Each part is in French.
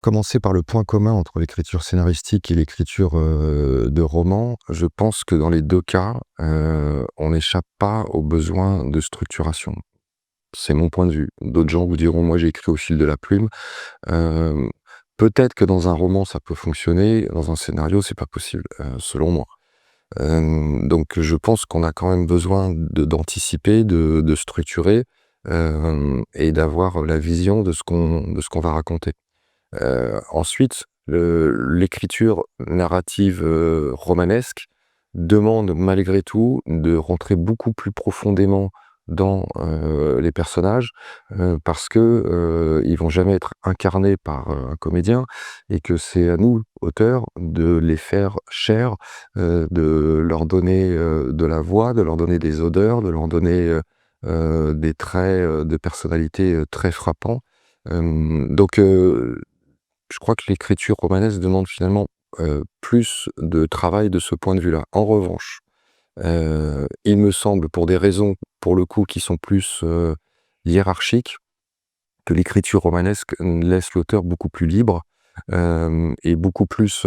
Commencer par le point commun entre l'écriture scénaristique et l'écriture, de romans, je pense que dans les 2 cas, on n'échappe pas au besoin de structuration. C'est mon point de vue. D'autres gens vous diront: «Moi, j'ai écrit au fil de la plume». Hem, Peut-être que dans un roman, ça peut fonctionner, dans un scénario, c'est pas possible, selon moi. Donc je pense qu'on a quand même besoin d'anticiper, de structurer, et d'avoir la vision de ce qu'on va raconter. Ensuite, l'écriture narrative, romanesque demande malgré tout de rentrer beaucoup plus profondément dans, les personnages, parce que, ils vont jamais être incarnés par, un comédien et que c'est à nous, auteurs, de les faire chair, de leur donner, de la voix, de leur donner des odeurs, de leur donner, des traits, de personnalité, très frappants. Je crois que l'écriture romanesque demande finalement, plus de travail de ce point de vue-là. En revanche, il me semble, pour des raisons, pour le coup, qui sont plus, hiérarchiques, que l'écriture romanesque laisse l'auteur beaucoup plus libre, et beaucoup plus,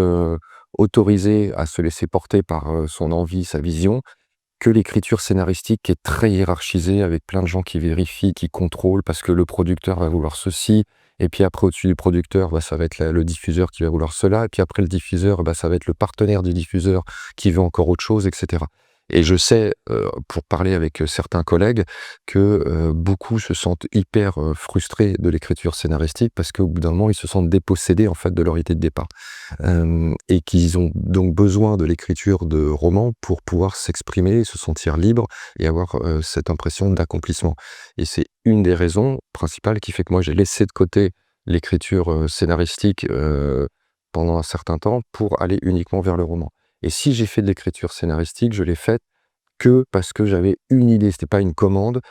autorisé à se laisser porter par, son envie, sa vision, que l'écriture scénaristique qui est très hiérarchisée avec plein de gens qui vérifient, qui contrôlent parce que le producteur va vouloir ceci et puis après au-dessus du producteur, bah, ça va être la le diffuseur qui va vouloir cela et puis après le diffuseur, bah, ça va être le partenaire du diffuseur qui veut encore autre chose et cetera. Et je sais, pour parler avec, certains collègues que, beaucoup se sentent hyper, frustrés de l'écriture scénaristique parce qu'au bout d'un moment, ils se sentent dépossédés en fait de leur idée de départ. Et qu'ils ont donc besoin de l'écriture de romans pour pouvoir s'exprimer, se sentir libre et avoir, cette impression d'accomplissement. Et c'est une des raisons principales qui fait que moi j'ai laissé de côté l'écriture, scénaristique, pendant un certain temps pour aller uniquement vers le roman. Et si j'ai fait de l'écriture scénaristique, je l'ai faite que parce que j'avais une idée, c'était pas une commande,